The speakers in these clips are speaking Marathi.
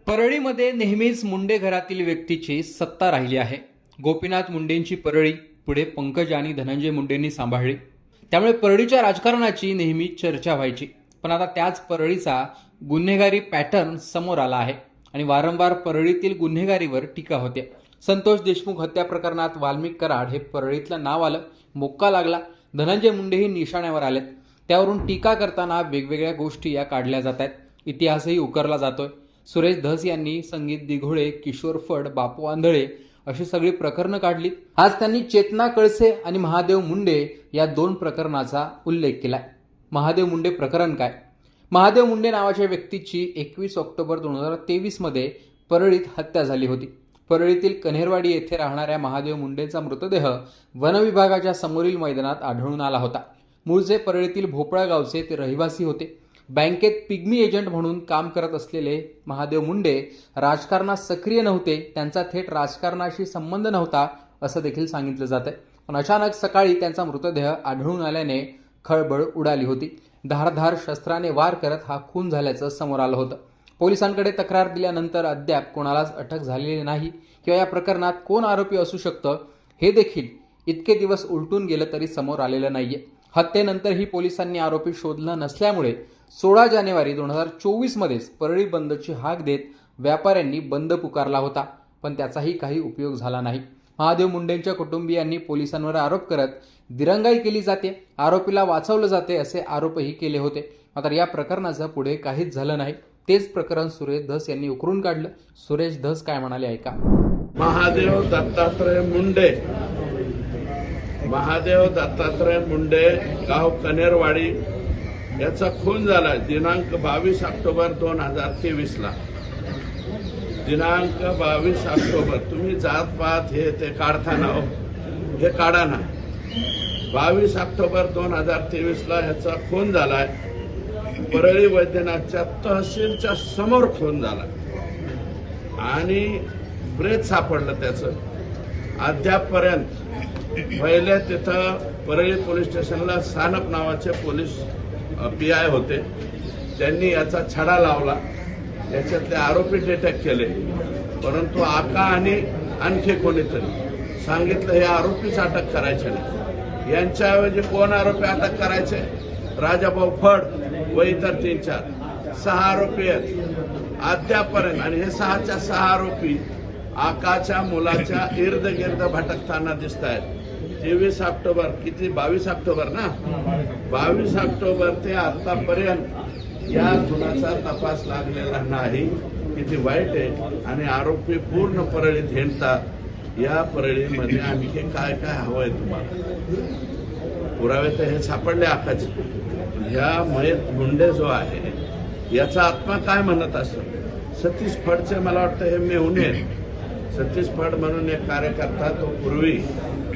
परळीमध्ये नेहमीच मुंडे घरातील व्यक्तीची सत्ता राहिली आहे. गोपीनाथ मुंडेंची परळी पुढे पंकज आणि धनंजय मुंडेंनी सांभाळली. त्यामुळे परळीच्या राजकारणाची नेहमी चर्चा व्हायची. पण आता त्याच परळीचा गुन्हेगारी पॅटर्न समोर आला आहे आणि वारंवार परळीतील गुन्हेगारीवर टीका होते. संतोष देशमुख हत्या प्रकरणात वाल्मिक कराड हे परळीतलं नाव आलं, मोक्का लागला. धनंजय मुंडेही निशाण्यावर आलेत. त्यावरून टीका करताना वेगवेगळ्या गोष्टी या काढल्या जात आहेत. इतिहासही उकरला जातोय. सुरेश धस यांनी संगीत दिघोळे, किशोर फड, बापू आंधळे अशी सगळी प्रकरणं काढली. आज त्यांनी चेतना कळसे आणि महादेव मुंडे या 2 प्रकरणाचा उल्लेख केलाय. महादेव मुंडे प्रकरण काय? महादेव मुंडे नावाच्या व्यक्तीची 21 ऑक्टोबर 2023 मध्ये परळीत हत्या झाली होती. परळीतील कन्हेरवाडी येथे राहणाऱ्या महादेव मुंडेंचा मृतदेह वनविभागाच्या समोरील मैदानात आढळून आला होता. मूळचे परळीतील भोपळा गावचे ते रहिवासी होते. बँकेत पिग्मी एजंट म्हणून काम करत असलेले महादेव मुंडे राजकारणात सक्रिय नव्हते. त्यांचा थेट राजकारणाशी संबंध नव्हता असं देखील सांगितलं जातंय. पण अचानक सकाळी त्यांचा मृतदेह आढळून आल्याने खळबळ उडाली होती. धारधार शस्त्राने वार करत हा खून झाल्याचं समोर आलं होतं. पोलिसांकडे तक्रार दिल्यानंतर अद्याप कोणालाच अटक झालेली नाही किंवा या प्रकरणात कोण आरोपी असू शकतं हे देखील इतके दिवस उलटून गेलं तरी समोर आलेलं नाहीये. हत्येनंतरही पोलिसांनी आरोपी शोधला नसल्यामुळे 16 जानेवारी 2024 मध्येच परळी बंदची हाक देत व्यापाऱ्यांनी बंद पुकारला होता. पण त्याचाही काही उपयोग झाला नाही. महादेव मुंडेंच्या कुटुंबियांनी पोलिसांवर आरोप करत दिरंगाई केली जाते, आरोपीला वाचवलं जाते असे आरोपही केले होते. मात्र या प्रकरणाचं पुढे काहीच झालं नाही. तेच प्रकरण सुरेश धस यांनी उकरून काढलं. सुरेश धस काय म्हणाले ऐका. महादेव दत्तात्रय मुंडे गाव कनेरवाडी याचा खून झाला दिनांक 22 ऑक्टोबर 2023 ला. दिनांक 22 ऑक्टोबर तुम्ही जात पात हे ते काढताना हे काढा ना. 22 ऑक्टोबर 2023 ला याचा खून झालाय. परळी वैद्यनाथच्या तहसीलच्या समोर खून झाला आणि ब्रेथ सापडलं त्याचं. अद्यापपर्यंत पहिले तिथं परळी पोलीस स्टेशनला सानप नावाचे पोलीस PI होते. त्यांनी याचा छडा लावला, याच्यातले आरोपी डिटेक्ट केले. परंतु आका आणि आणखी कोणीतरी सांगितलं हे आरोपीच अटक करायचे नाही. यांच्याऐवजी कोण आरोपी अटक करायचे? राजाभाऊ फड व इतर 3-4 6 आरोपी आहेत अद्यापपर्यंत. आणि हे 6च्या 6 आरोपी आकाच्या मुलाच्या इर्द गिर्द भटकताना दिसत आहेत. 23 ऑक्टोबर किती 22 ऑक्टोबर ना 22 ऑक्टोबर ते आतापर्यंत या खुनाचा तपास लागलेला नाही. किती वाईट आहे. आणि आरोपी पूर्ण परळीत हिंडतात. या परळीमध्ये आणखी काय काय हवंय तुम्हाला? पुरावे तर हे सापडले आकाचे. ह्या मयत मुंडे जो आहे याचा आत्मा काय म्हणत असतो? सतीश फडचे मला वाटतं हे मेहुणे. सतीश फड म्हणून एक कार्यकर्ता तो पूर्वी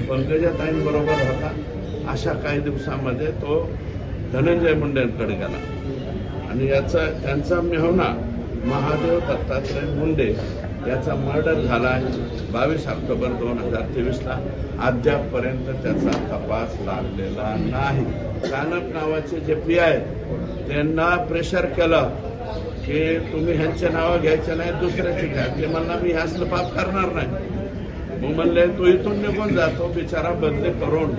पंकजाताईंबरोबर होता. अशा काही दिवसामध्ये तो धनंजय मुंडेंकडे गेला आणि त्यांचा मेहुणा महादेव दत्तात्रय मुंडे याचा मर्डर झाला 22 ऑक्टोबर 2023 ला. अद्यापपर्यंत त्याचा तपास लागलेला नाही. सानप नावाचे जे PI त्यांना प्रेशर केलं की तुम्ही ह्यांचे नावं घ्यायचे नाही, दुसऱ्याचे घ्या. ते म्हणला मी असलं पाप करणार नाही. मग म्हणले तू इथून निघून जातो. बिचारा बदली करून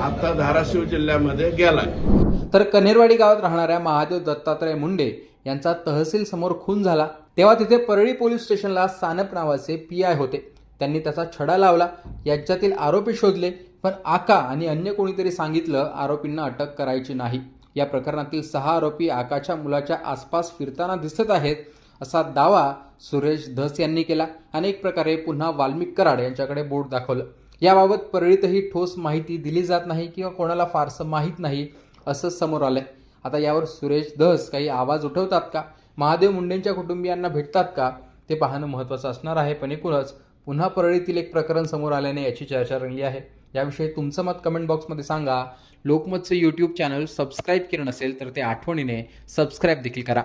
आता धाराशिव जिल्ह्यामध्ये गेलाय. तर कन्हेरवाडी गावात राहणाऱ्या महादेव दत्तात्रय मुंडे यांचा तहसील समोर खून झाला तेव्हा तिथे परळी पोलीस स्टेशनला सानप नावाचे PI होते. त्यांनी त्याचा छडा लावला, यांच्यातील आरोपी शोधले. पण आका आणि अन्य कोणीतरी सांगितलं आरोपींना अटक करायची नाही. या प्रकरणातील 6 आरोपी आकाच्या मुलाच्या आसपास फिरताना दिसत आहेत असा दावा सुरेश धस यांनी केला. अनेक प्रकारे पुन्हा वाल्मिक कराड यांच्याकडे बोट दाखवलं. याबाबत परळीतही ठोस माहिती दिली जात नाही किंवा कोणाला फारसं माहीत नाही असं समोर आलंय. आता यावर सुरेश धस काही आवाज उठवतात का? महादेव मुंडेंच्या कुटुंबियांना भेटतात का? ते पाहणं महत्त्वाचं असणार आहे. पण एकूणच पुन्हा परळीतील एक प्रकरण समोर आल्याने याची चर्चा रंगली आहे. याविषयी तुमचं मत कमेंट बॉक्समध्ये सांगा. लोकमतचं YouTube चॅनल सबस्क्राईब केलं नसेल तर ते आठवणीने सबस्क्राईब देखील करा.